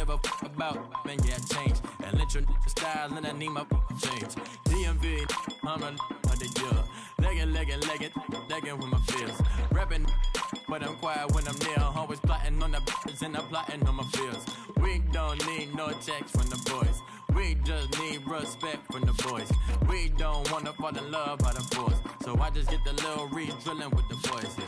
give a about, man, yeah, change. And let your style, and I need my change. DMV, I'm a of the year. Legging with my feels. Rapping, but I'm quiet when I'm near. Always plotting on the bitches and I'm plotting on my feels. We don't need no checks from the boys. We just need respect from the boys. We don't wanna fall in love by the force. So I just get the little reeds drilling with the boys, yeah.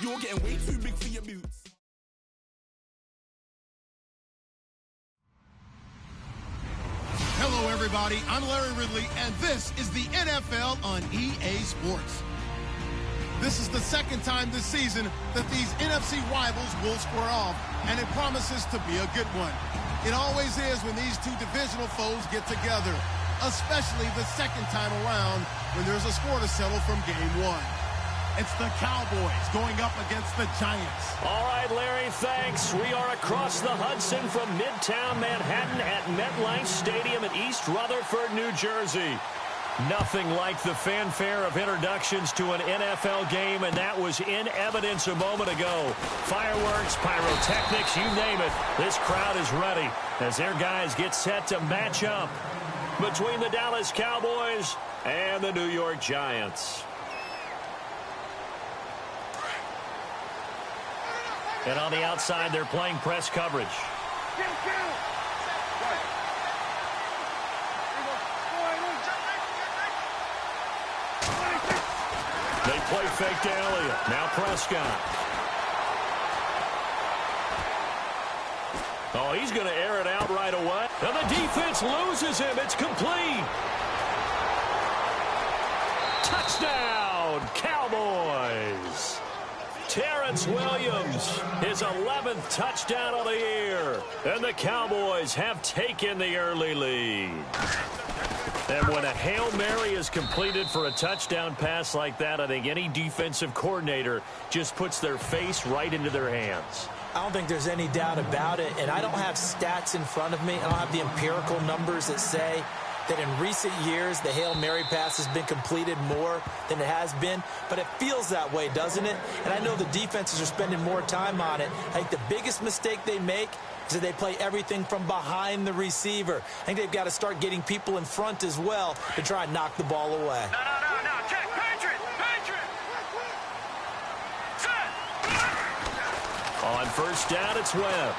You're getting way too big for your boots. Hello, everybody. I'm Larry Ridley, and this is the NFL on EA Sports. This is the second time this season that these NFC rivals will square off, and it promises to be a good one. It always is when these two divisional foes get together, especially the second time around when there's a score to settle from game one. It's the Cowboys going up against the Giants. All right, Larry, thanks. We are across the Hudson from Midtown Manhattan at MetLife Stadium in East Rutherford, New Jersey. Nothing like the fanfare of introductions to an NFL game, and that was in evidence a moment ago. Fireworks, pyrotechnics, you name it. This crowd is ready as their guys get set to match up between the Dallas Cowboys and the New York Giants. And on the outside, they're playing press coverage. They play fake to Elliott. Now Prescott. Oh, he's going to air it out right away. And the defense loses him. It's complete. Touchdown, Cowboys. Terrence Williams, his 11th touchdown of the year. And the Cowboys have taken the early lead. And when a Hail Mary is completed for a touchdown pass like that, I think any defensive coordinator just puts their face right into their hands. I don't think there's any doubt about it. And I don't have stats in front of me. I don't have the empirical numbers that say that in recent years the Hail Mary pass has been completed more than it has been. But it feels that way, doesn't it? And I know the defenses are spending more time on it. I think the biggest mistake they make is that they play everything from behind the receiver. I think they've got to start getting people in front as well to try and knock the ball away. No. Check. Patriot. On first down, it's Webb.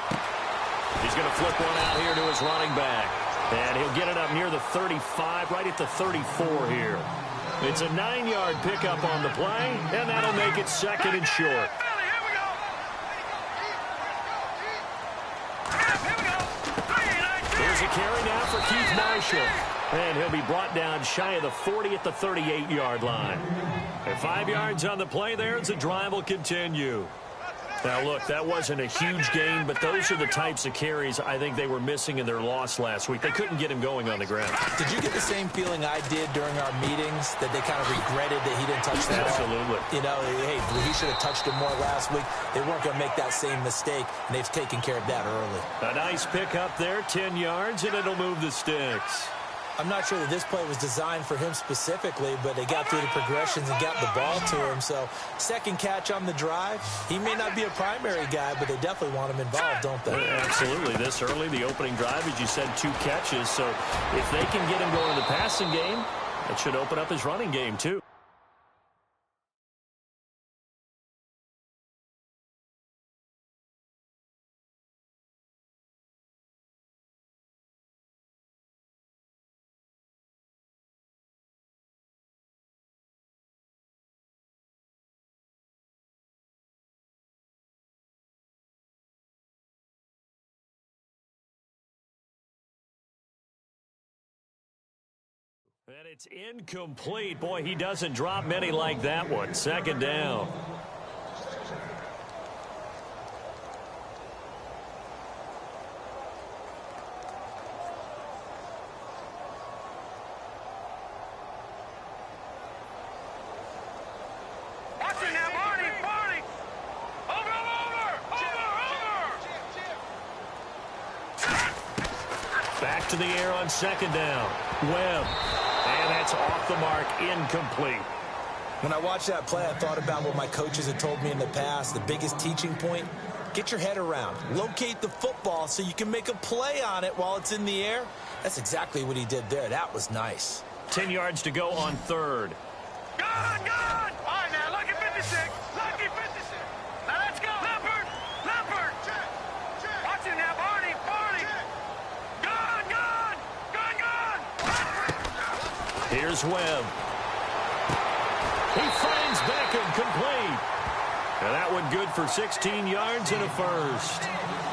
He's going to flip one out here to his running back. And he'll get it up near the 35, right at the 34 here. It's a 9-yard pickup on the play, and that'll make it second and short. Here's a carry now for Keith Marshall. And he'll be brought down shy of the 40 at the 38-yard line. And 5 yards on the play there as the drive will continue. Now, look, that wasn't a huge gain, but those are the types of carries I think they were missing in their loss last week. They couldn't get him going on the ground. Did you get the same feeling I did during our meetings, that they kind of regretted that he didn't touch the ball? Absolutely. You know, hey, he should have touched it more last week. They weren't going to make that same mistake, and they've taken care of that early. A nice pickup there, 10 yards, and it'll move the sticks. I'm not sure that this play was designed for him specifically, but they got through the progressions and got the ball to him. So, second catch on the drive. He may not be a primary guy, but they definitely want him involved, don't they? Yeah, absolutely. This early, the opening drive, as you said, 2 catches. So, if they can get him going in the passing game, that should open up his running game, too. And it's incomplete. Boy, he doesn't drop many like that one. Second down. Back to the air on second down. Webb. And that's off the mark, incomplete. When I watched that play, I thought about what my coaches had told me in the past. The biggest teaching point, get your head around. Locate the football so you can make a play on it while it's in the air. That's exactly what he did there. That was nice. 10 yards to go on third. Gone! All right, now, lucky 56. Lucky 56. Now, let's go. Leopard! Check. Watch it now, Barney. Gone! Here's Webb. He finds Beckham, complete. And that one good for 16 yards and a first.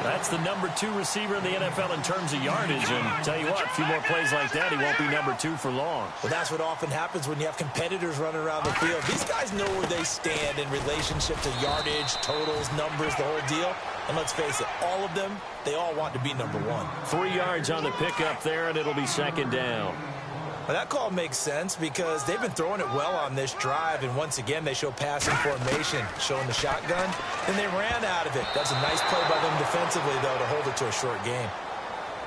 That's the number 2 receiver in the NFL in terms of yardage. And tell you what, a few more plays like that, he won't be number 2 for long. Well, that's what often happens when you have competitors running around the field. These guys know where they stand in relationship to yardage, totals, numbers, the whole deal. And let's face it, all of them, they all want to be number 1. 3 yards on the pickup there, and it'll be second down. Well, that call makes sense because they've been throwing it well on this drive, and once again, they show passing formation, showing the shotgun, and they ran out of it. That's a nice play by them defensively, though, to hold it to a short game.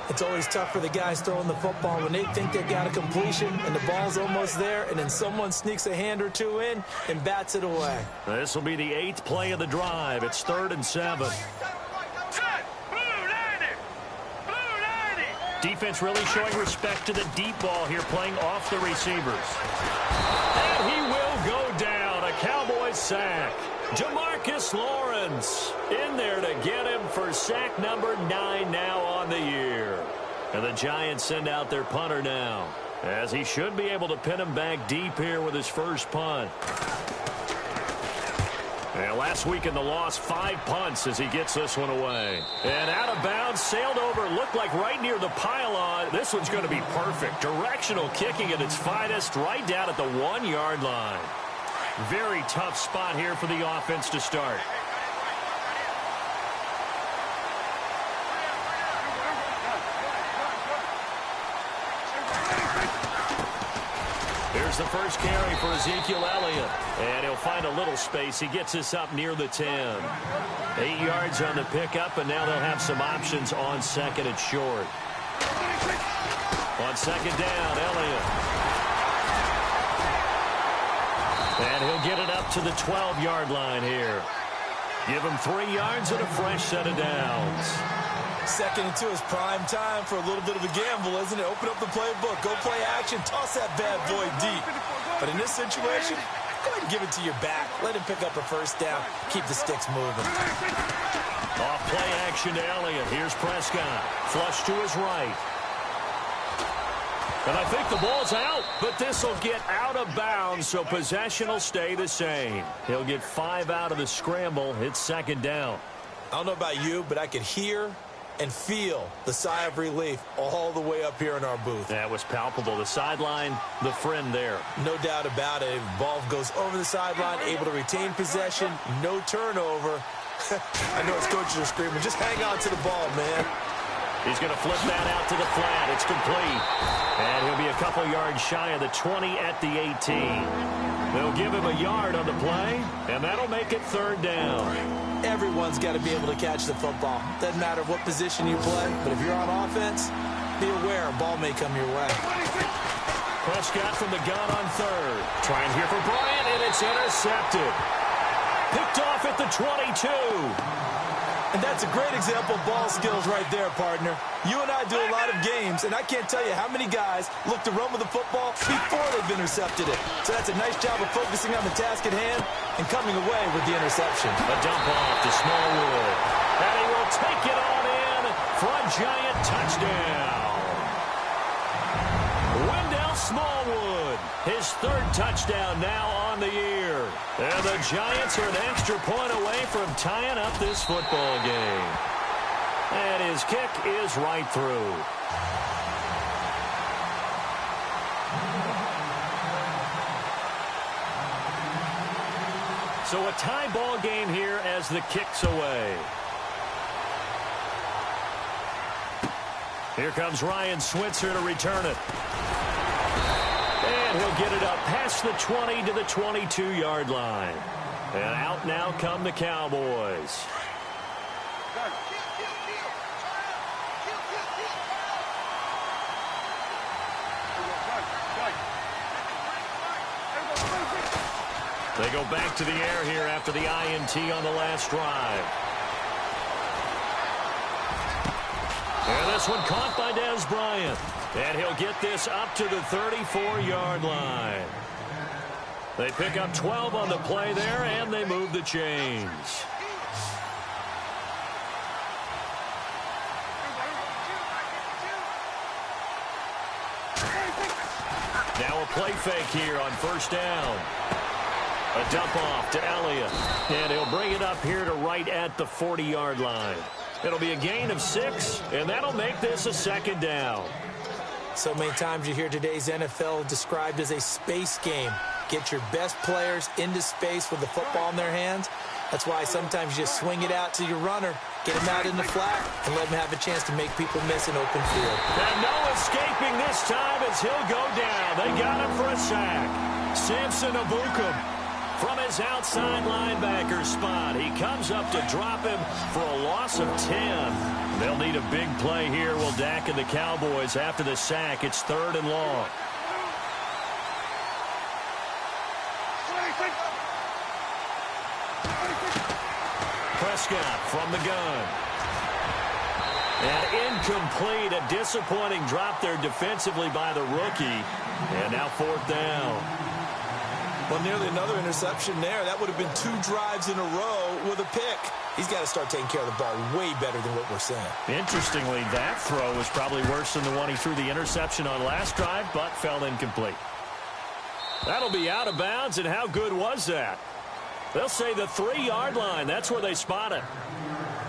It's always tough for the guys throwing the football when they think they've got a completion, and the ball's almost there, and then someone sneaks a hand or two in and bats it away. This will be the 8th play of the drive. It's 3rd and 7. Defense really showing respect to the deep ball here, playing off the receivers. And he will go down. A Cowboys sack. Jamarcus Lawrence in there to get him for sack number 9 now on the year. And the Giants send out their punter now, as he should be able to pin him back deep here with his first punt. And last week in the loss, 5 punts as he gets this one away. And out of bounds, sailed over, looked like right near the pylon. This one's going to be perfect. Directional kicking at its finest, right down at the 1-yard line. Very tough spot here for the offense to start. Here's the first carry for Ezekiel Elliott. And he'll find a little space. He gets this up near the 10. 8 yards on the pickup, and now they'll have some options on second and short. On second down, Elliott. And he'll get it up to the 12-yard line here. Give him 3 yards and a fresh set of downs. 2nd and 2 is prime time for a little bit of a gamble, isn't it? Open up the playbook, go play action, toss that bad boy deep. But in this situation, go ahead and give it to your back. Let him pick up a first down. Keep the sticks moving. Off play action to Elliott. Here's Prescott. Flush to his right. And I think the ball's out, but this will get out of bounds, so possession will stay the same. He'll get 5 out of the scramble. It's second down. I don't know about you, but I could hear and feel the sigh of relief all the way up here in our booth. That was palpable. The sideline, the friend there. No doubt about it. Ball goes over the sideline, able to retain possession, no turnover. I know his coaches are screaming, just hang on to the ball, man. He's going to flip that out to the flat. It's complete. And he'll be a couple yards shy of the 20 at the 18. They'll give him a yard on the play, and that'll make it third down. Everyone's got to be able to catch the football. Doesn't matter what position you play, but if you're on offense, be aware a ball may come your way. Prescott from the gun on third. Trying here for Bryant, and it's intercepted. Picked off at the 22. And that's a great example of ball skills right there, partner. You and I do a lot of games, and I can't tell you how many guys look to run with the football before they've intercepted it. So that's a nice job of focusing on the task at hand and coming away with the interception. A dump off to Smallwood. And he will take it on in for a Giant touchdown. Wendell Smallwood, his 3rd touchdown now on the year. And the Giants are an extra point away from tying up this football game. And his kick is right through. So a tie ball game here as the kick's away. Here comes Ryan Switzer to return it. And he'll get it up past the 20 to the 22-yard line. And out now come the Cowboys. They go back to the air here after the INT on the last drive. And this one caught by Dez Bryant. And he'll get this up to the 34-yard line. They pick up 12 on the play there, and they move the chains. Now a play fake here on first down. A dump off to Elliott. And he'll bring it up here to right at the 40-yard line. It'll be a gain of 6, and that'll make this a second down. So many times you hear today's NFL described as a space game. Get your best players into space with the football in their hands. That's why sometimes you just swing it out to your runner, get him out in the flat, and let him have a chance to make people miss an open field. And no escaping this time as he'll go down. They got him for a sack. Samson Abukum from his outside linebacker spot. He comes up to drop him for a loss of 10. They'll need a big play here. Will Dak and the Cowboys after the sack. It's 3rd and long. Prescott from the gun. And incomplete. A disappointing drop there defensively by the rookie. And now 4th down. Well, nearly another interception there. That would have been 2 drives in a row with a pick. He's got to start taking care of the ball way better than what we're saying. Interestingly, that throw was probably worse than the one he threw the interception on last drive, but fell incomplete. That'll be out of bounds, and how good was that? They'll say the 3-yard line. That's where they spot it.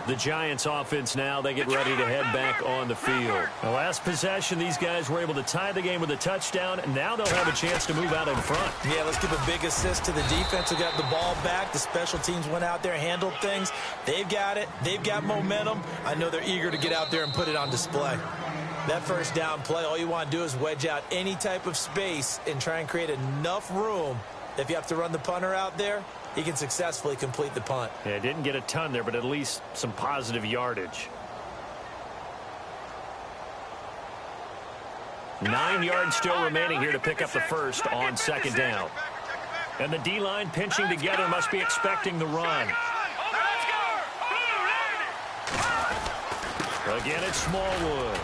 The Giants offense now, they get ready to head back on the field. The last possession, these guys were able to tie the game with a touchdown, and now they'll have a chance to move out in front. Yeah, let's give a big assist to the defense who got the ball back. The special teams went out there, handled things. They've got it. They've got momentum. I know they're eager to get out there and put it on display. That first down play, all you want to do is wedge out any type of space and try and create enough room. If you have to run the punter out there, he can successfully complete the punt. Yeah, didn't get a ton there, but at least some positive yardage. 9 yards still remaining here to pick up the first on 2nd down. And the D-line pinching together must be expecting the run. Again, it's Smallwood.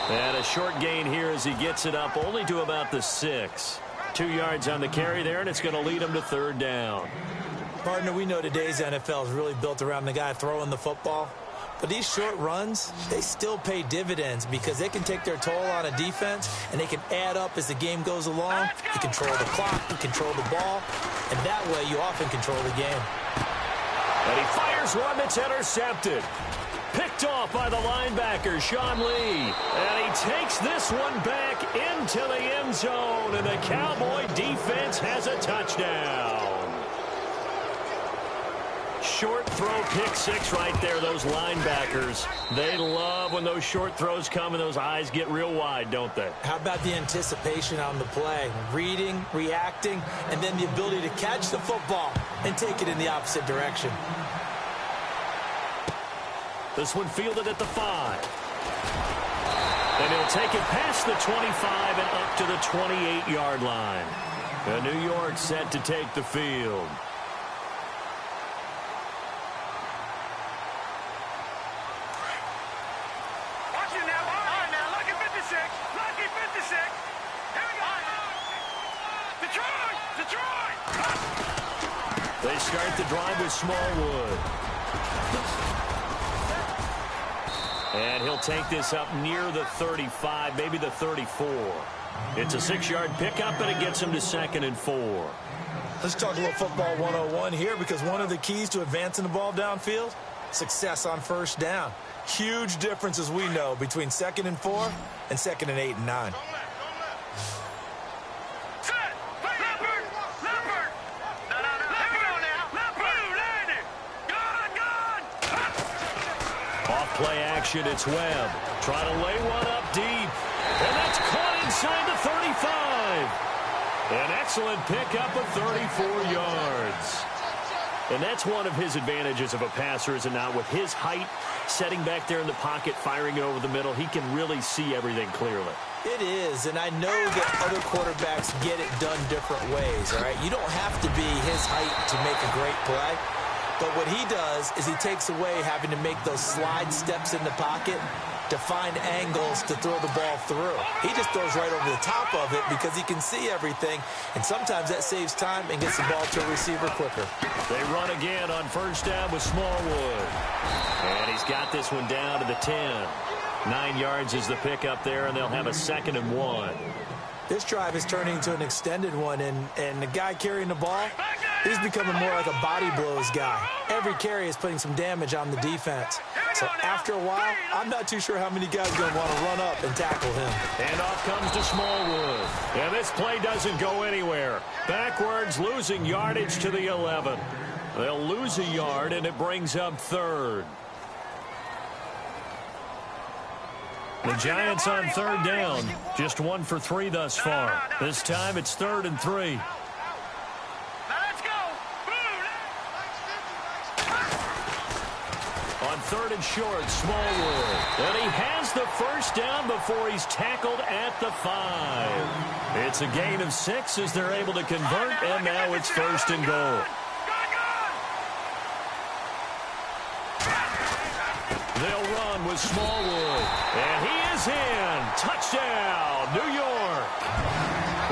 And a short gain here as he gets it up only to about the 6. 2 yards on the carry there, and it's going to lead him to 3rd down. Partner, we know today's NFL is really built around the guy throwing the football. But these short runs, they still pay dividends because they can take their toll on a defense, and they can add up as the game goes along. You control the clock, you control the ball, and that way you often control the game. And he fires one that's intercepted. Picked off by the linebacker, Sean Lee. And he takes this one back into the end zone. And the Cowboy defense has a touchdown. Short throw, pick 6 right there. Those linebackers, they love when those short throws come and those eyes get real wide, don't they? How about the anticipation on the play? Reading, reacting, and then the ability to catch the football and take it in the opposite direction. This one fielded at the 5. And he'll take it past the 25 and up to the 28-yard line. And New York set to take the field. Watch it now. All right, now. Lucky 56. Lucky 56. Here we go. Detroit! Detroit! They start the drive with Smallwood. And he'll take this up near the 35, maybe the 34. It's a 6-yard pickup, and it gets him to 2nd and 4. Let's talk a little football 101 here, because one of the keys to advancing the ball downfield, success on first down. Huge difference, as we know, between 2nd and 4 and 2nd and 8 and 9. Set! Leopard! Leopard! No. Here we go now. Play action, it's Webb. Trying to lay one up deep. And that's caught inside the 35. An excellent pickup of 34 yards. And that's one of his advantages of a passer, is it not? With his height, setting back there in the pocket, firing it over the middle, he can really see everything clearly. It is, and I know that other quarterbacks get it done different ways, all right? You don't have to be his height to make a great play. But what he does is he takes away having to make those slide steps in the pocket to find angles to throw the ball through. He just throws right over the top of it because he can see everything, and sometimes that saves time and gets the ball to a receiver quicker. They run again on first down with Smallwood. And he's got this one down to the 10. 9 yards is the pickup there, and they'll have a 2nd and 1. This drive is turning into an extended one, and the guy carrying the ball, he's becoming more like a body blows guy. Every carry is putting some damage on the defense. So after a while, I'm not too sure how many guys are going to want to run up and tackle him. And off comes to Smallwood. And this play doesn't go anywhere. Backwards, losing yardage to the 11. They'll lose a yard, and it brings up 3rd. The Giants on 3rd down, just 1 for 3 thus far. This time it's 3rd and 3. On 3rd and short, Smallwood. And he has the first down before he's tackled at the 5. It's a gain of 6 as they're able to convert, and now it's 1st and goal. They'll run with Smallwood. And he is in. Touchdown, New York.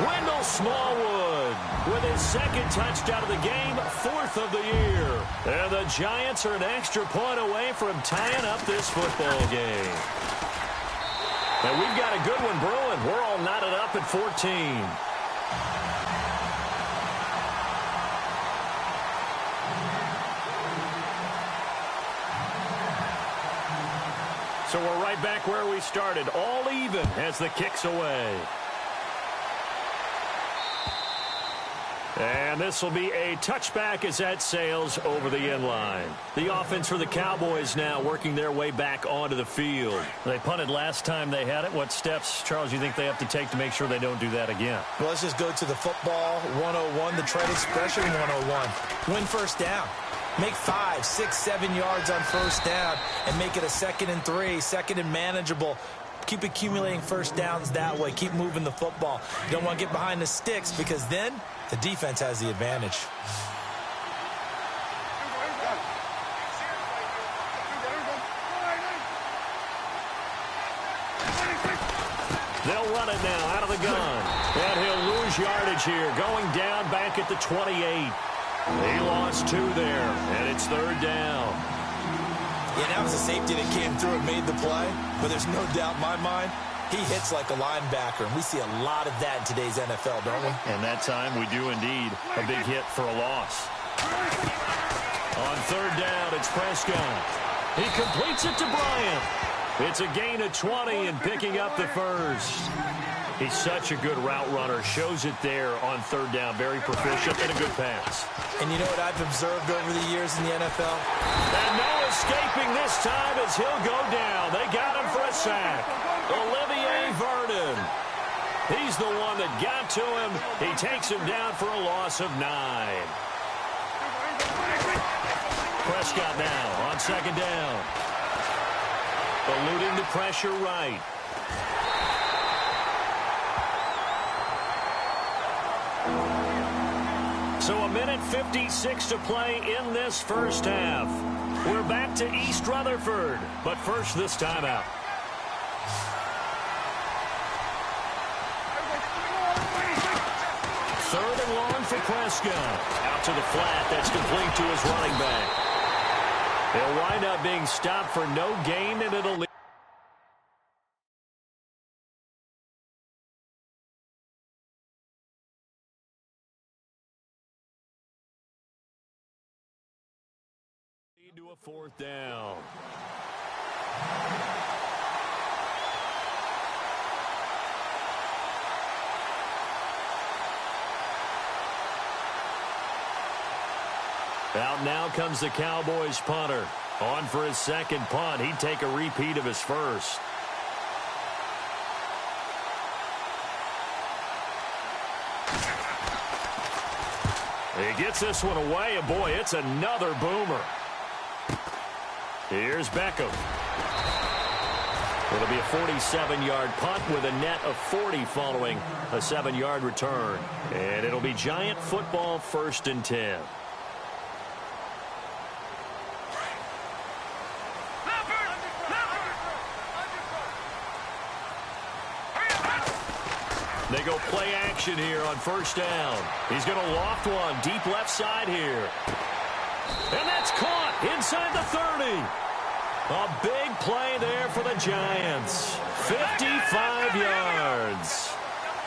Wendell Smallwood with his 2nd touchdown of the game, 4th of the year. And the Giants are an extra point away from tying up this football game. And we've got a good one brewing. We're all knotted up at 14. So we're right back where we started, all even as the kick's away. And this will be a touchback as that sails over the end line. The offense for the Cowboys now working their way back onto the field. They punted last time they had it. What steps, Charles, do you think they have to take to make sure they don't do that again? Well, let's just go to the football 101, the trade expression 101. Win first down. Make 5, 6, 7 yards on first down and make it a 2nd and 3, 2nd and manageable. Keep accumulating first downs that way. Keep moving the football. You don't want to get behind the sticks because then the defense has the advantage. They'll run it now out of the gun. And he'll lose yardage here, going down back at the 28. He lost 2 there, and it's 3rd down. Yeah, that was a safety that came through and made the play, but there's no doubt in my mind, he hits like a linebacker, and we see a lot of that in today's NFL, don't we? And that time we do indeed. A big hit for a loss. On 3rd down, it's Prescott. He completes it to Bryant. It's a gain of 20 and picking up the 1st. He's such a good route runner. Shows it there on 3rd down. Very proficient and a good pass. And you know what I've observed over the years in the NFL? And no escaping this time as he'll go down. They got him for a sack. Olivier Vernon. He's the one that got to him. He takes him down for a loss of 9. Prescott now on 2nd down. Eluding the pressure right. So a minute 56 to play in this first half. We're back to East Rutherford, but first this timeout. Third and long for Prescott. Out to the flat, that's complete to his running back. He'll wind up being stopped for no gain, and it'll lead to a 4th down. Out now comes the Cowboys punter. On for his second punt. He'd take a repeat of his first. He gets this one away, and boy, it's another boomer. Here's Beckham. It'll be a 47-yard punt with a net of 40 following a 7-yard return. And it'll be Giant football, 1st and 10. They go play action here on 1st down. He's going to loft one deep left side here. And that's caught inside the 30. A big play there for the Giants. 55 yards.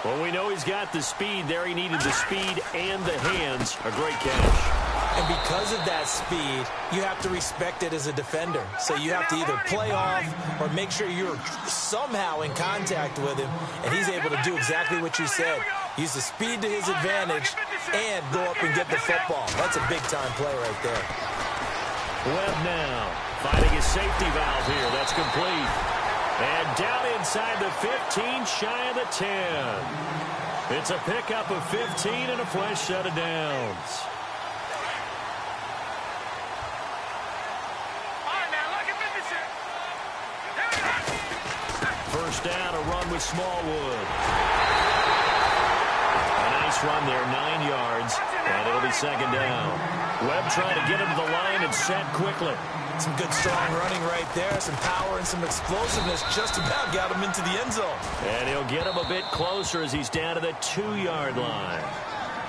Well, we know he's got the speed there. He needed the speed and the hands. A great catch. And because of that speed, you have to respect it as a defender. So you have to either play off or make sure you're somehow in contact with him. And he's able to do exactly what you said. Use the speed to his advantage and go up and get the football. That's a big-time play right there. Webb now finding his safety valve here. That's complete. And down inside the 15, shy of the 10. It's a pickup of 15 and a fresh set of downs. First down, a run with Smallwood. A nice run there, 9 yards, and it'll be 2nd down. Webb trying to get him to the line and set quickly. Some good, strong running right there. Some power and some explosiveness just about got him into the end zone. And he'll get him a bit closer as he's down to the 2-yard line.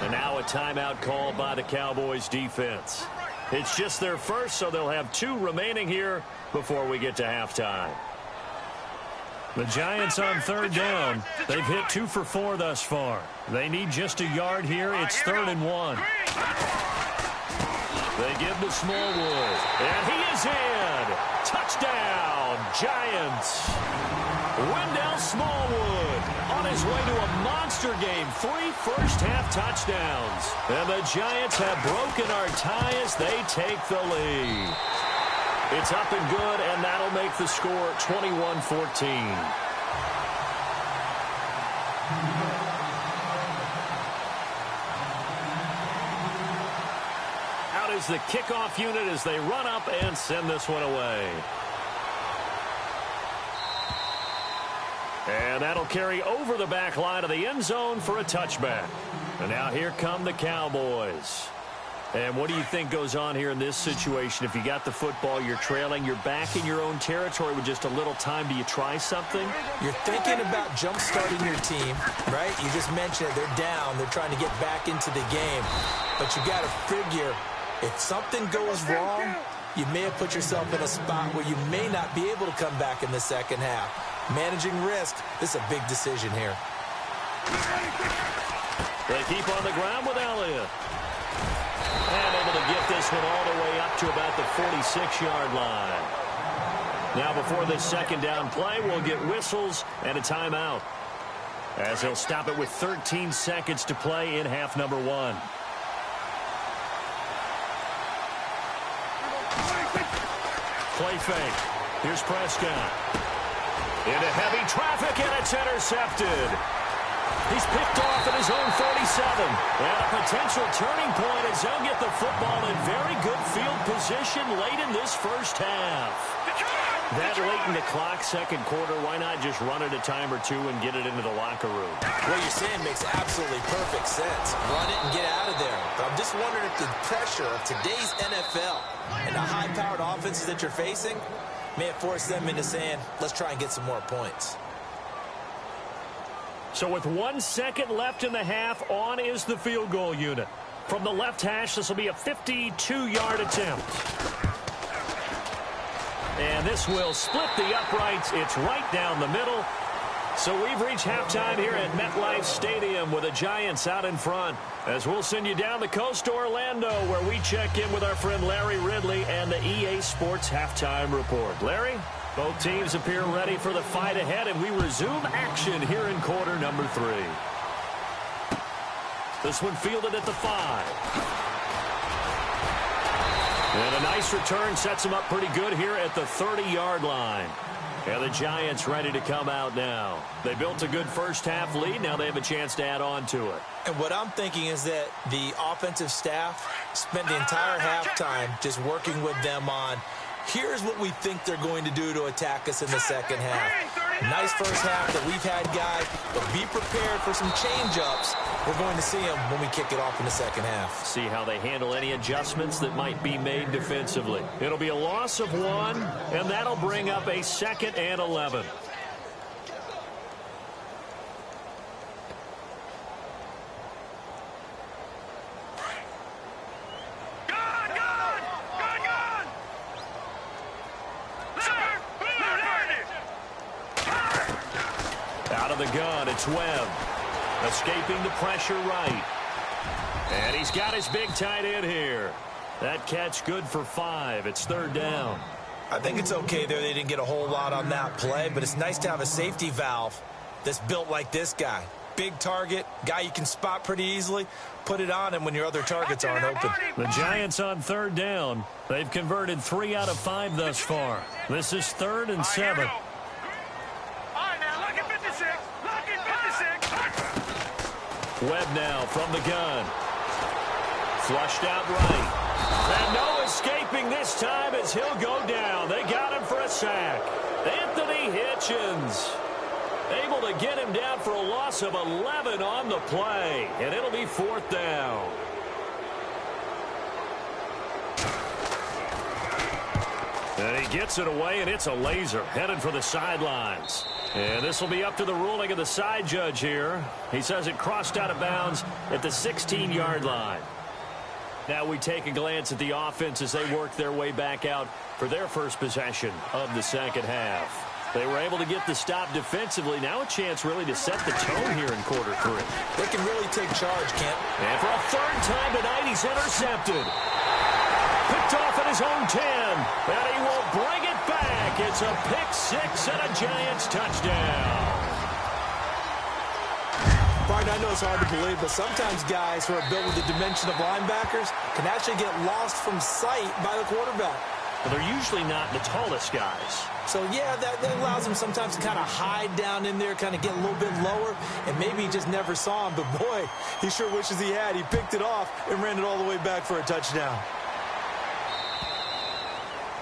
And now a timeout called by the Cowboys defense. It's just their first, so they'll have 2 remaining here before we get to halftime. The Giants on 3rd down. They've hit 2 for 4 thus far. They need just a yard here. It's 3rd and 1. They give to Smallwood. And he is in. Touchdown, Giants. Wendell Smallwood on his way to a monster game. 3 first-half touchdowns. And the Giants have broken our tie as they take the lead. It's up and good, and that'll make the score 21-14. Out is the kickoff unit as they run up and send this one away. And that'll carry over the back line of the end zone for a touchback. And now here come the Cowboys. And what do you think goes on here in this situation? If you got the football, you're trailing, you're back in your own territory with just a little time. Do you try something? You're thinking about jump-starting your team, right? You just mentioned it. They're down. They're trying to get back into the game. But you got to figure, if something goes wrong, you may have put yourself in a spot where you may not be able to come back in the second half. Managing risk, this is a big decision here. They keep on the ground with Elliott. And able to get this one all the way up to about the 46-yard line. Now before this 2nd down play, we'll get whistles and a timeout, as he'll stop it with 13 seconds to play in half number 1. Play fake. Here's Prescott. Into heavy traffic, and it's intercepted. He's picked off at his own 47. And a potential turning point as they'll get the football in very good field position late in this first half. That late in the clock, 2nd quarter, why not just run it a time or 2 and get it into the locker room? What you're saying makes absolutely perfect sense. Run it and get out of there. But I'm just wondering if the pressure of today's NFL and the high-powered offenses that you're facing may have forced them into saying, let's try and get some more points. So with 1 second left in the half, on is the field goal unit. From the left hash, this will be a 52-yard attempt. And this will split the uprights. It's right down the middle. So we've reached halftime here at MetLife Stadium with the Giants out in front. As we'll send you down the coast to Orlando, where we check in with our friend Larry Ridley and the EA Sports Halftime Report. Larry? Both teams appear ready for the fight ahead, and we resume action here in quarter number 3. This one fielded at the 5. And a nice return sets them up pretty good here at the 30-yard line. And the Giants ready to come out now. They built a good first-half lead. Now they have a chance to add on to it. And what I'm thinking is that the offensive staff spent the entire halftime just working with them on, here's what we think they're going to do to attack us in the second half. Nice first half that we've had, guys, but be prepared for some change-ups. We're going to see them when we kick it off in the second half. See how they handle any adjustments that might be made defensively. It'll be a loss of 1, and that'll bring up a 2nd and 11. Out of the gun, it's Webb. Escaping the pressure right. And he's got his big tight end here. That catch good for 5. It's 3rd down. I think it's okay there. They didn't get a whole lot on that play, but it's nice to have a safety valve that's built like this guy. Big target, guy you can spot pretty easily. Put it on him when your other targets aren't open. The Giants on 3rd down. They've converted 3 out of 5 thus far. This is 3rd and 7. Webb now from the gun. Flushed out right. And no escaping this time as he'll go down. They got him for a sack. Anthony Hitchens able to get him down for a loss of 11 on the play. And it'll be 4th down. And he gets it away, and it's a laser headed for the sidelines. And this will be up to the ruling of the side judge here. He says it crossed out of bounds at the 16-yard line. Now we take a glance at the offense as they work their way back out for their first possession of the second half. They were able to get the stop defensively. Now a chance really to set the tone here in quarter 3. They can really take charge, Kent. And for a 3rd time tonight, he's intercepted. Picked off at his own 10, and he will bring it back. It's a pick 6 and a Giants touchdown. Brian, I know it's hard to believe, but sometimes guys who are built with the dimension of linebackers can actually get lost from sight by the quarterback. Well, they're usually not the tallest guys. So, yeah, that allows them sometimes to kind of hide down in there, kind of get a little bit lower, and maybe he just never saw him. But, boy, he sure wishes he had. He picked it off and ran it all the way back for a touchdown.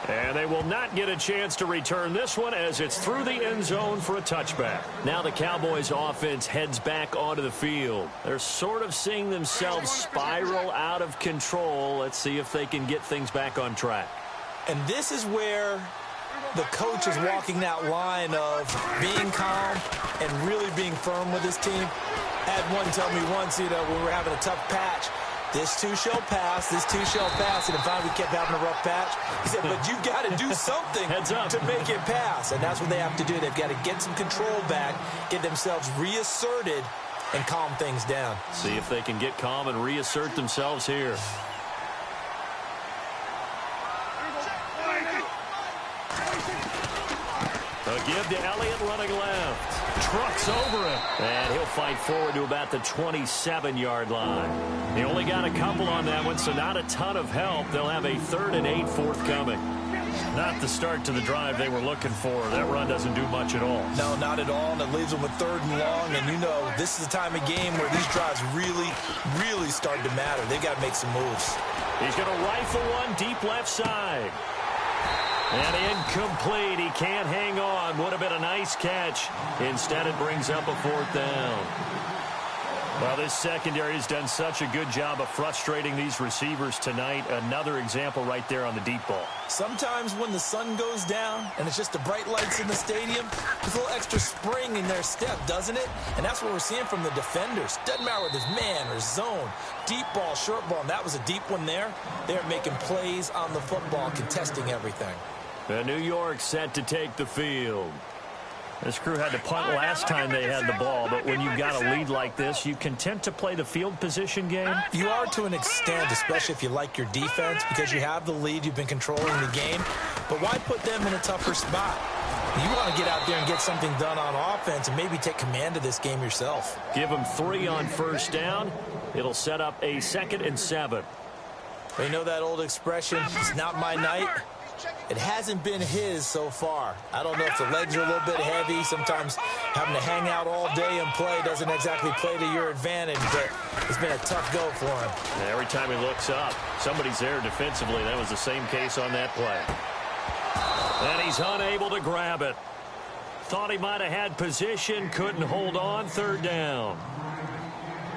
And they will not get a chance to return this one as it's through the end zone for a touchback. Now the Cowboys offense heads back onto the field. They're sort of seeing themselves spiral out of control. Let's see if they can get things back on track. And this is where the coach is walking that line of being calm and really being firm with his team. I had one tell me once, when we were having a tough patch, this too shall pass, this too shall pass. And finally we kept having a rough patch. He said, but you've got to do something to make it pass. And that's what they have to do. They've got to get some control back, get themselves reasserted, and calm things down. See if they can get calm and reassert themselves here. A give to Elliott running left. Trucks over him. And he'll fight forward to about the 27-yard line. He only got a couple on that one, so not a ton of help. They'll have a 3rd and 8 forthcoming. Not the start to the drive they were looking for. That run doesn't do much at all. No, not at all, and it leaves them with 3rd and long. And this is the time of game where these drives really, really start to matter. They've got to make some moves. He's going to rifle one deep left side. And incomplete. He can't hang on. Would have been a nice catch. Instead, it brings up a 4th down. Well, this secondary has done such a good job of frustrating these receivers tonight. Another example right there on the deep ball. Sometimes when the sun goes down and it's just the bright lights in the stadium, there's a little extra spring in their step, doesn't it? And that's what we're seeing from the defenders. Doesn't matter whether it's man or zone, deep ball, short ball, and that was a deep one there. They're making plays on the football, contesting everything. New York set to take the field. This crew had to punt last time they had the ball, but when you've got a lead like this, you content to play the field position game? You are to an extent, especially if you like your defense, because you have the lead, you've been controlling the game. But why put them in a tougher spot? You want to get out there and get something done on offense and maybe take command of this game yourself. Give them 3 on 1st down. It'll set up a 2nd and 7. You know that old expression, it's not my night? It hasn't been his so far. I don't know if the legs are a little bit heavy. Sometimes having to hang out all day and play doesn't exactly play to your advantage, but it's been a tough go for him. And every time he looks up, somebody's there defensively. That was the same case on that play. And he's unable to grab it. Thought he might have had position, couldn't hold on, third down.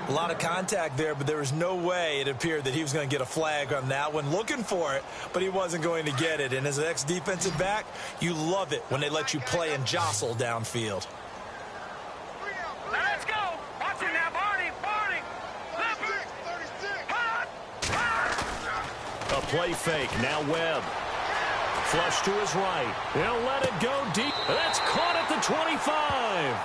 A lot of contact there, but there was no way it appeared that he was going to get a flag on that one. Looking for it, but he wasn't going to get it. And as an ex-defensive back, you love it when they let you play and jostle downfield. Let's go. Watch it now, Barney. Barney. 36. A play fake. Now Webb. Flush to his right. He'll let it go deep. That's caught at the 25.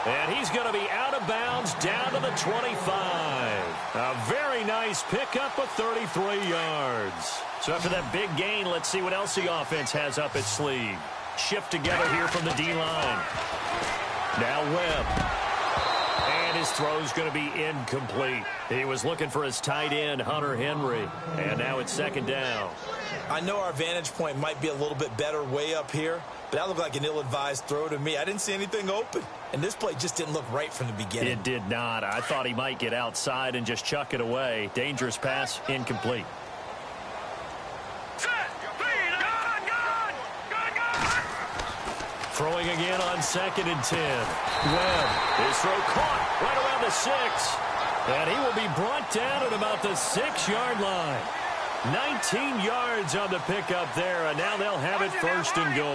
And he's going to be out of bounds down to the 25. A very nice pickup of 33 yards. So after that big gain, let's see what else the offense has up its sleeve. Shift together here from the D-line. Now Webb. And his throw's going to be incomplete. He was looking for his tight end, Hunter Henry. And now it's second down. I know our vantage point might be a little bit better way up here, but that looked like an ill-advised throw to me. I didn't see anything open, and this play just didn't look right from the beginning. It did not. I thought he might get outside and just chuck it away. Dangerous pass, incomplete. Throwing again on 2nd and 10. Webb, his throw caught right around the 6. And he will be brought down at about the 6-yard line. 19 yards on the pickup there, and now they'll have it first and goal.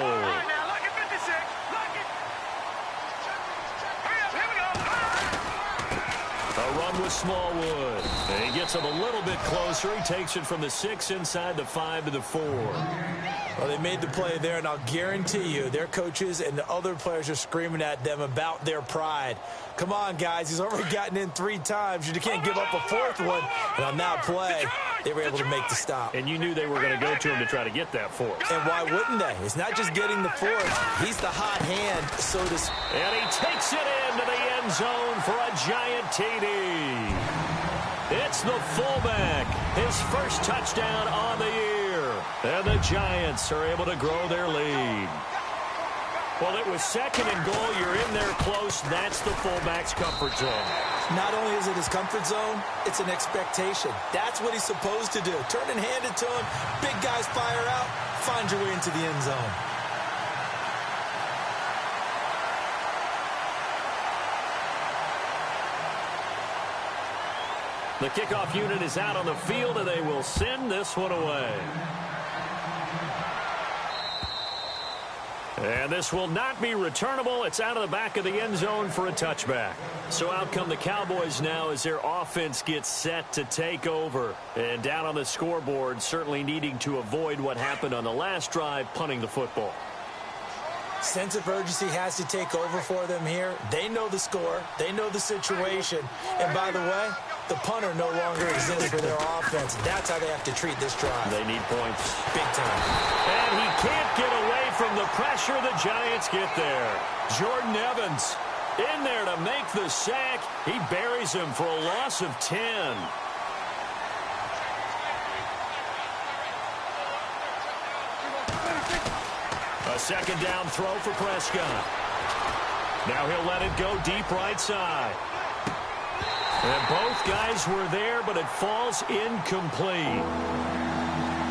A run with Smallwood. And he gets him a little bit closer. He takes it from the 6 inside the 5 to the 4. Well, they made the play there, and I'll guarantee you their coaches and the other players are screaming at them about their pride. Come on, guys. He's already gotten in 3 times. You can't give up a 4th one. And on that play, they were able to make the stop. And you knew they were going to go to him to try to get that 4th. And why wouldn't they? It's not just getting the 4th. He's the hot hand, so to speak. And he takes it into the end zone for a giant TD. It's the fullback. His first touchdown on the year. And the Giants are able to grow their lead. Well, it was 2nd and goal. You're in there close. That's the fullback's comfort zone. Not only is it his comfort zone, it's an expectation. That's what he's supposed to do. Turn and hand it to him. Big guys fire out. Find your way into the end zone. The kickoff unit is out on the field, and they will send this one away. And this will not be returnable. It's out of the back of the end zone for a touchback. So out come the Cowboys now as their offense gets set to take over. And down on the scoreboard, certainly needing to avoid what happened on the last drive, punting the football. Sense of urgency has to take over for them here. They know the score. They know the situation. And by the way, the punter no longer exists for their offense. That's how they have to treat this drive. They need points. Big time. And he can't get away from the pressure. The Giants get there. Jordan Evans in there to make the sack. He buries him for a loss of 10. A second down throw for Prescott. Now he'll let it go deep right side. And both guys were there, but it falls incomplete.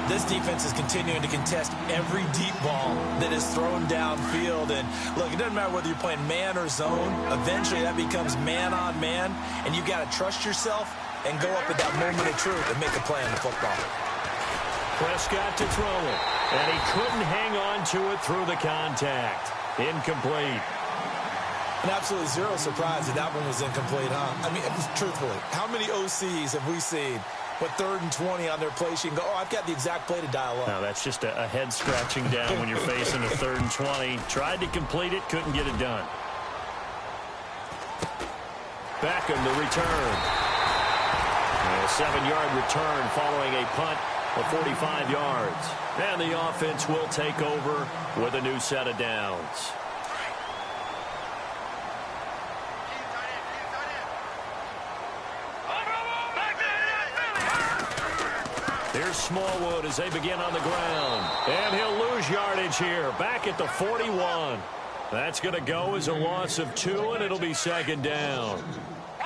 This defense is continuing to contest every deep ball that is thrown downfield. And look, it doesn't matter whether you're playing man or zone. Eventually that becomes man on man. And you've got to trust yourself and go up at that moment of truth and make a play on the football. Prescott to throw it. And he couldn't hang on to it through the contact. Incomplete. And absolutely zero surprise that that one was incomplete, huh? I mean, truthfully, how many OCs have we seen with 3rd and 20 on their play sheet and go, oh, I've got the exact play to dial up? No, that's just a head scratching down when you're facing a 3rd and 20. Tried to complete it, couldn't get it done. Beckham the return. A 7-yard return following a punt of 45 yards. And the offense will take over with a new set of downs. Here's Smallwood as they begin on the ground. And he'll lose yardage here. Back at the 41. That's going to go as a loss of 2, and it'll be second down.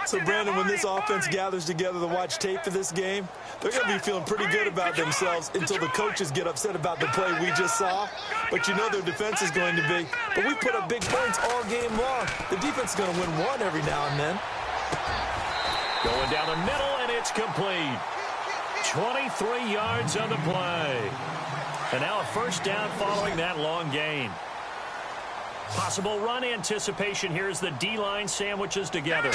So, Brandon, when this offense gathers together to watch tape for this game, they're going to be feeling pretty good about themselves until the coaches get upset about the play we just saw. But you know their defense is going to be. But we put up big points all game long. The defense is going to win one every now and then. Going down the middle, and it's complete. 23 yards on the play. And now a first down following that long gain. Possible run anticipation here as the D-line sandwiches together.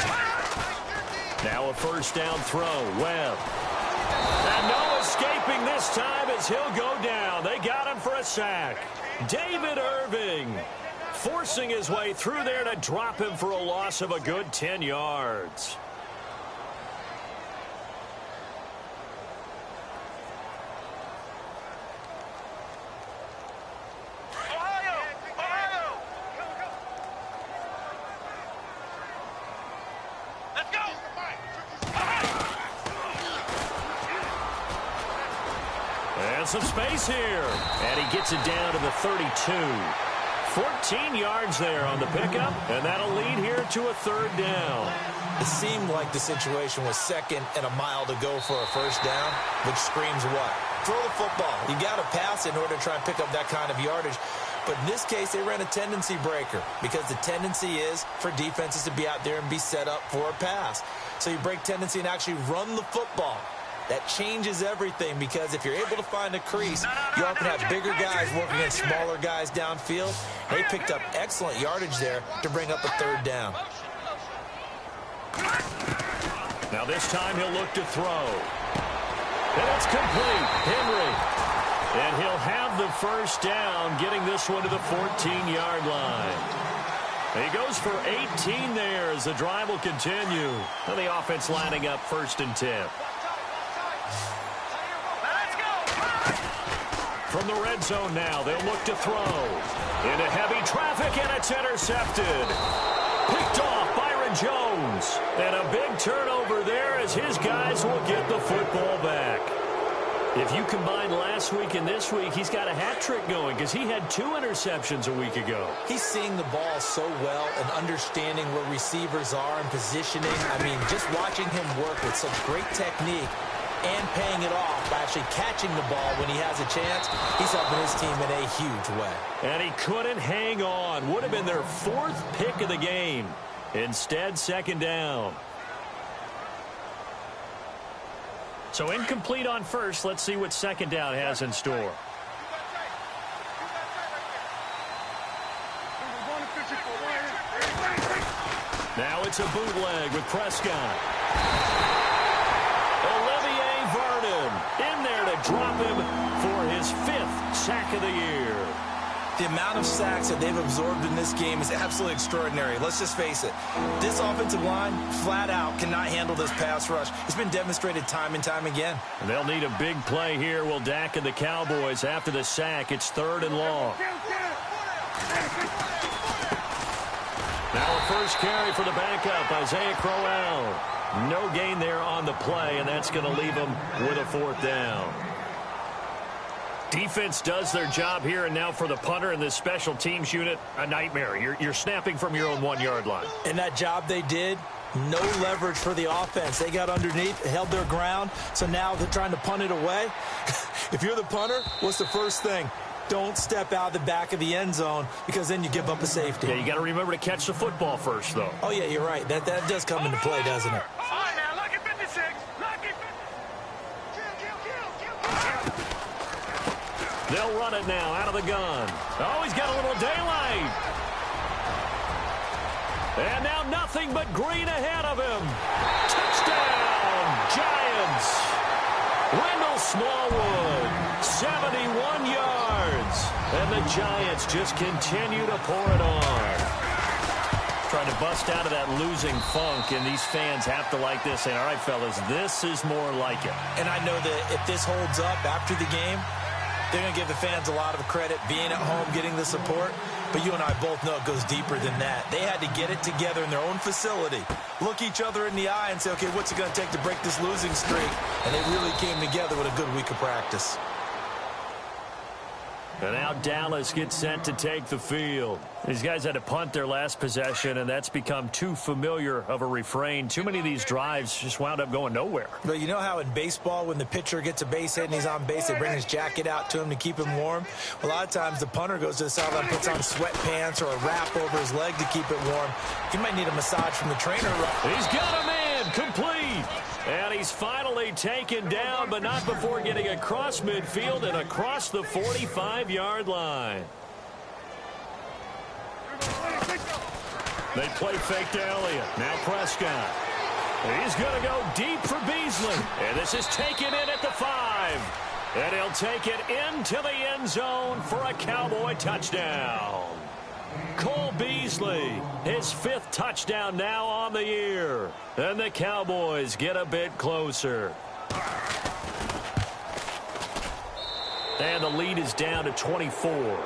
Now a first down throw. Webb. And no escaping this time as he'll go down. They got him for a sack. David Irving forcing his way through there to drop him for a loss of a good 10 yards. Some space here. And he gets it down to the 32. 14 yards there on the pickup, and that'll lead here to a third down. It seemed like the situation was second and a mile to go for a first down, which screams what? Throw the football. You got to pass in order to try and pick up that kind of yardage. But in this case, they ran a tendency breaker because the tendency is for defenses to be out there and be set up for a pass. So you break tendency and actually run the football. That changes everything because if you're able to find a crease, you often have bigger guys working against smaller guys downfield. They picked up excellent yardage there to bring up a third down. Now this time he'll look to throw. And it's complete. Henry. And he'll have the first down, getting this one to the 14-yard line. He goes for 18 there as the drive will continue. And the offense lining up 1st and 10. From the red zone now, they'll look to throw. Into heavy traffic, and it's intercepted. Picked off Byron Jones. And a big turnover there as his guys will get the football back. If you combine last week and this week, he's got a hat trick going because he had 2 interceptions a week ago. He's seeing the ball so well and understanding where receivers are and positioning. I mean, just watching him work with such great technique and paying it off by actually catching the ball when he has a chance, he's helping his team in a huge way. And he couldn't hang on. Would have been their 4th pick of the game. Instead, second down. So incomplete on first. Let's see what second down has in store. Now it's a bootleg with Prescott. In there to drop him for his 5th sack of the year. The amount of sacks that they've absorbed in this game is absolutely extraordinary. Let's just face it. This offensive line, flat out, cannot handle this pass rush. It's been demonstrated time and time again. And they'll need a big play here, will Dak and the Cowboys. After the sack, it's 3rd and long. Now a first carry for the backup, Isaiah Crowell. No gain there on the play, and that's going to leave them with a 4th down. Defense does their job here, and now for the punter and this special teams unit, a nightmare. You're snapping from your own 1-yard line. And that job they did, no leverage for the offense. They got underneath, held their ground, so now they're trying to punt it away. If you're the punter, what's the first thing? Don't step out the back of the end zone because then you give up a safety. Yeah, you got to remember to catch the football first, though. Oh, yeah, you're right. That does come into play, doesn't it? They'll run it now out of the gun. Oh, he's got a little daylight. And now nothing but green ahead of him. Touchdown, Giants. Wendell Smallwood, 71 yards. And the Giants just continue to pour it on. Trying to bust out of that losing funk, and these fans have to like this. Saying, all right, fellas, this is more like it. And I know that if this holds up after the game, they're going to give the fans a lot of credit, being at home, getting the support. But you and I both know it goes deeper than that. They had to get it together in their own facility, look each other in the eye and say, okay, what's it going to take to break this losing streak? And they really came together with a good week of practice. And now Dallas gets set to take the field. These guys had to punt their last possession, and that's become too familiar of a refrain. Too many of these drives just wound up going nowhere. But you know how in baseball, when the pitcher gets a base hit and he's on base, they bring his jacket out to him to keep him warm? A lot of times the punter goes to the sideline, puts on sweatpants or a wrap over his leg to keep it warm. He might need a massage from the trainer. He's got a man, complete. And he's finally taken down, but not before getting across midfield and across the 45-yard line. They play fake to Elliott. Now Prescott. He's going to go deep for Beasley. And this is taken in at the 5. And he'll take it into the end zone for a Cowboy touchdown. Cole Beasley, his 5th touchdown now on the year. And the Cowboys get a bit closer. And the lead is down to 24.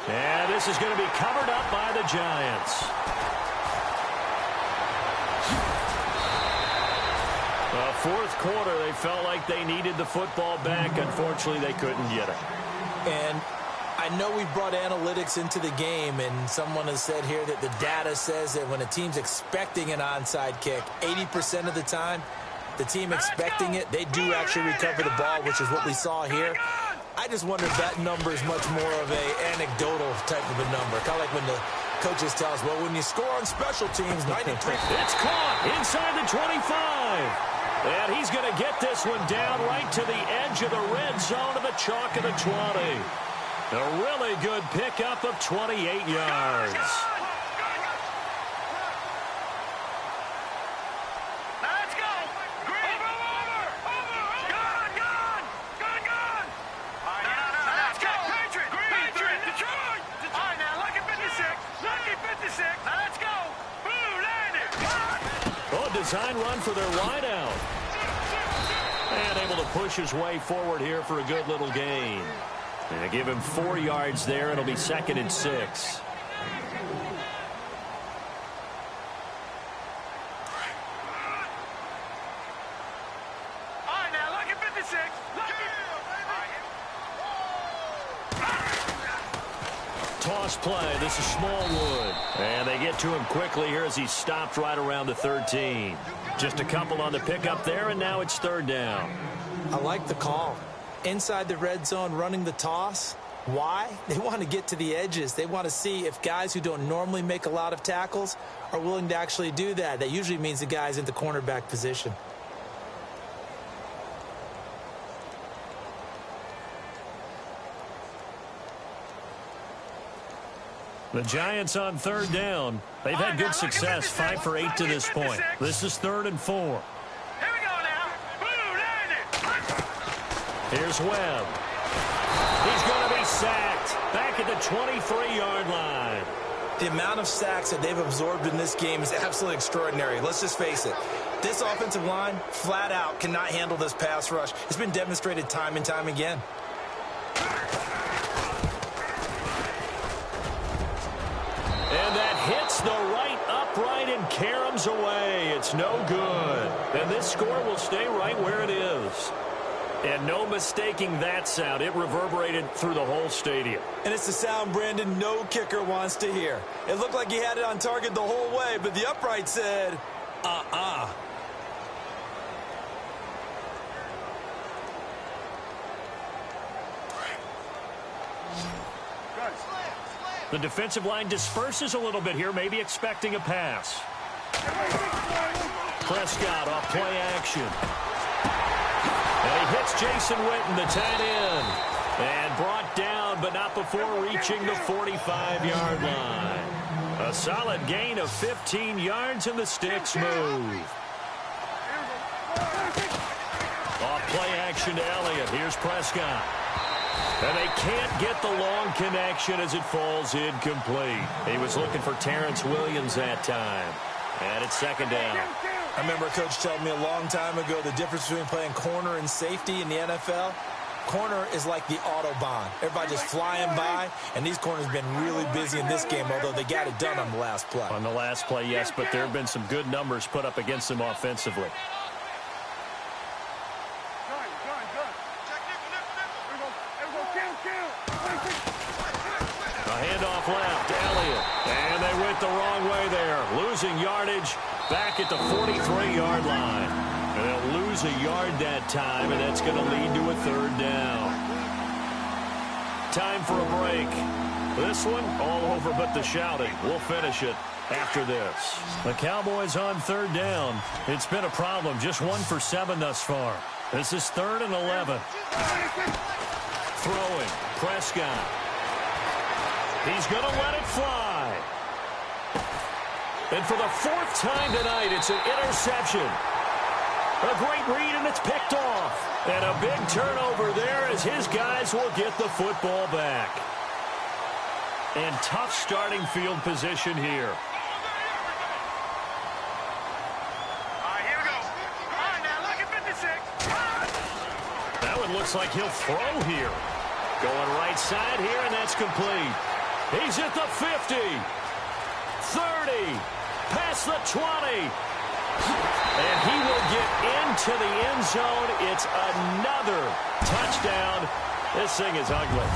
And this is going to be covered up by the Giants. Fourth quarter, they felt like they needed the football back. Unfortunately, they couldn't get it. And I know we brought analytics into the game, and someone has said here that the data says that when a team's expecting an onside kick, 80% of the time, the team expecting it, they do actually recover the ball, which is what we saw here. I just wonder if that number is much more of a anecdotal type of a number. Kind of like when the coaches tell us, well, when you score on special teams, 93. It's caught inside the 25. And he's going to get this one down right to the edge of the red zone of the chalk of the 20. A really good pickup of 28 yards. Design run for their wideout. And able to push his way forward here for a good little gain. And give him 4 yards there. It'll be 2nd and 6. Toss play. This is Smallwood. And they get to him quickly here as he's stopped right around the 13. Just a couple on the pickup there, and now it's 3rd down. I like the call. Inside the red zone, running the toss. Why? They want to get to the edges. They want to see if guys who don't normally make a lot of tackles are willing to actually do that. That usually means the guy's in the cornerback position. The Giants on 3rd down. They've had good success, 5 for 8 to this point. This is 3rd and 4. Here we go now. Here's Webb. He's going to be sacked back at the 23-yard line. The amount of sacks that they've absorbed in this game is absolutely extraordinary. Let's just face it. This offensive line, flat out, cannot handle this pass rush. It's been demonstrated time and time again. And that hits the right upright and caroms away. It's no good. And this score will stay right where it is. And no mistaking that sound. It reverberated through the whole stadium. And it's the sound Brandon no kicker wants to hear. It looked like he had it on target the whole way, but the upright said, The defensive line disperses a little bit here, maybe expecting a pass. Prescott off play action. And he hits Jason Witten, the tight end. And brought down but not before reaching the 45-yard line. A solid gain of 15 yards, and the sticks move. Off play action to Elliott. Here's Prescott. And they can't get the long connection as it falls incomplete. He was looking for Terrence Williams that time. And it's second down. I remember a coach told me a long time ago the difference between playing corner and safety in the NFL. Corner is like the Autobahn. Everybody just flying by, and these corners have been really busy in this game, although they got it done on the last play. On the last play, yes, but there have been some good numbers put up against them offensively. A handoff left, Elliott. And they went the wrong way there. Losing yardage back at the 43-yard line. And they'll lose a yard that time, and that's going to lead to a third down. Time for a break. This one, all over but the shouting. We'll finish it after this. The Cowboys on third down. It's been a problem. Just 1 for 7 thus far. This is 3rd and 11. Throwing. Prescott. He's going to let it fly. And for the 4th time tonight, it's an interception. A great read, and it's picked off. And a big turnover there as his guys will get the football back. And tough starting field position here. Here we go. All right, now, look at 56. That one looks like he'll throw here. Going right side here, and that's complete. He's at the 50. 30. Past the 20. And he will get into the end zone. It's another touchdown. This thing is ugly.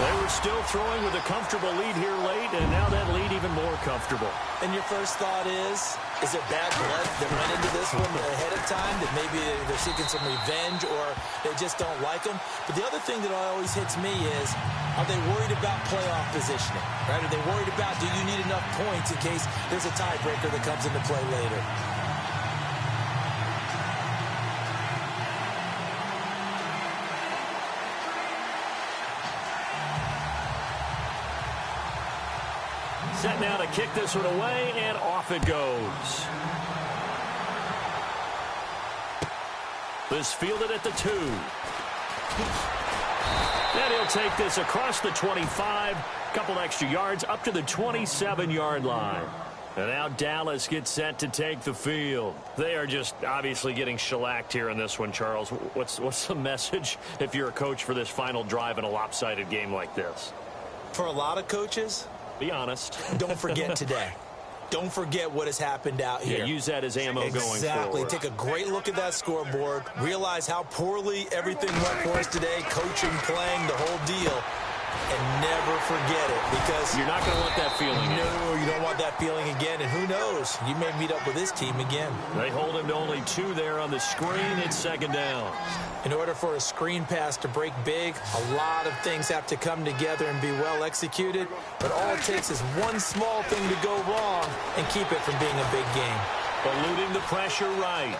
They were still throwing with a comfortable lead here late, and now that lead even more comfortable. And your first thought is it bad blood that went into this one ahead of time, that maybe they're seeking some revenge or they just don't like them? But the other thing that always hits me is, are they worried about playoff positioning? Right? Are they worried about, do you need enough points in case there's a tiebreaker that comes into play later? Set now to kick this one away, and off it goes. This fielded at the 2. And he'll take this across the 25. Couple extra yards up to the 27-yard line. And now Dallas gets set to take the field. They are just obviously getting shellacked here in this one, Charles. What's the message if you're a coach for this final drive in a lopsided game like this? For a lot of coaches, be honest. Don't forget today. Don't forget what has happened out here. Yeah, use that as ammo going forward. Exactly. Take a great look at that scoreboard. Realize how poorly everything went for us today. Coaching, playing, the whole deal. And never forget it, because you're not going to want that feeling again. No, you don't want that feeling again. And who knows? You may meet up with this team again. They hold him to only 2 there on the screen. It's second down. In order for a screen pass to break big, a lot of things have to come together and be well executed. But all it takes is one small thing to go wrong and keep it from being a big game. Eluding the pressure right.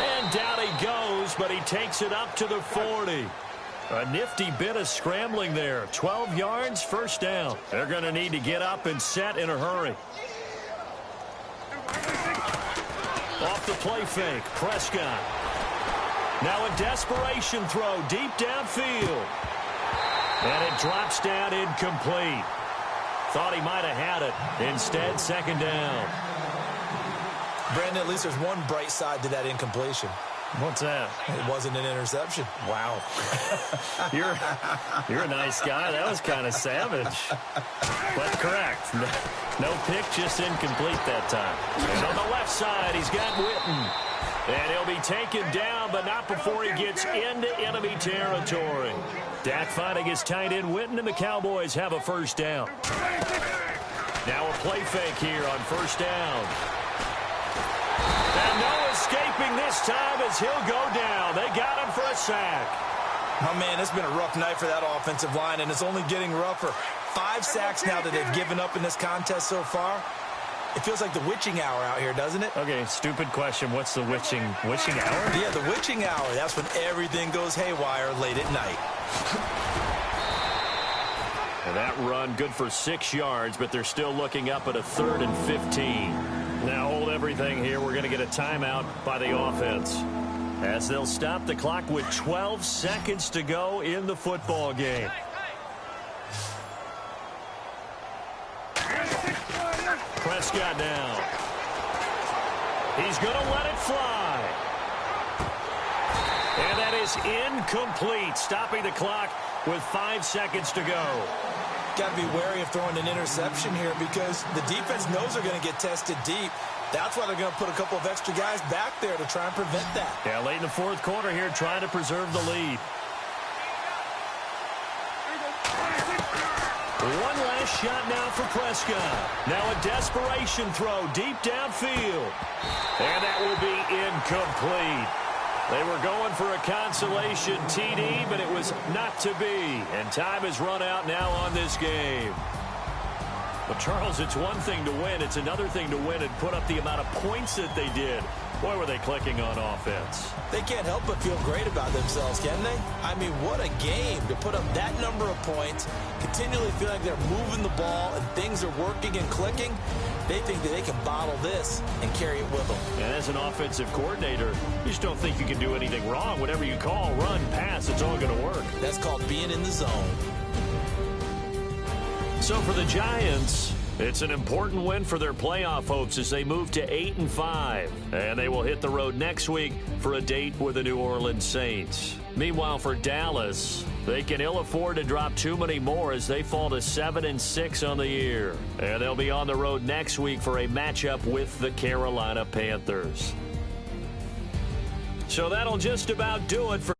And down he goes, but he takes it up to the 40. A nifty bit of scrambling there. 12 yards, first down. They're going to need to get up and set in a hurry. Off the play fake, Prescott. Now a desperation throw deep downfield. And it drops down incomplete. Thought he might have had it. Instead, second down. Brandon, at least there's one bright side to that incompletion. What's that? It wasn't an interception. Wow. You're a nice guy. That was kind of savage. But correct. No pick, just incomplete that time. And on the left side, he's got Witten. And he'll be taken down, but not before he gets into enemy territory. Dak fighting his tight end Witten, and the Cowboys have a first down. Now a play fake here on first down. And no escaping this time as he'll go down. They got him for a sack. Oh, man, it's been a rough night for that offensive line, and it's only getting rougher. 5 sacks now that they've given up in this contest so far. It feels like the witching hour out here, doesn't it? Okay, stupid question. What's the witching hour? Yeah, the witching hour. That's when everything goes haywire late at night. And that run good for 6 yards, but they're still looking up at a 3rd and 15. Now hold everything here. We're going to get a timeout by the offense, as they'll stop the clock with 12 seconds to go in the football game. Prescott now. He's going to let it fly. And that is incomplete, stopping the clock with 5 seconds to go. Got to be wary of throwing an interception here because the defense knows they're going to get tested deep. That's why they're going to put a couple of extra guys back there to try and prevent that. Yeah, late in the 4th quarter here, trying to preserve the lead. One last shot now for Prescott. Now a desperation throw deep downfield. And that will be incomplete. They were going for a consolation TD, but it was not to be. And time has run out now on this game. Well, Charles, it's one thing to win. It's another thing to win and put up the amount of points that they did. Boy, were they clicking on offense. They can't help but feel great about themselves, can they? I mean, what a game to put up that number of points, continually feel like they're moving the ball and things are working and clicking. They think that they can bottle this and carry it with them. And as an offensive coordinator, you just don't think you can do anything wrong. Whatever you call, run, pass, it's all going to work. That's called being in the zone. So for the Giants, it's an important win for their playoff hopes as they move to 8-5. And they will hit the road next week for a date with the New Orleans Saints. Meanwhile, for Dallas, they can ill afford to drop too many more as they fall to 7-6 on the year. And they'll be on the road next week for a matchup with the Carolina Panthers. So that'll just about do it for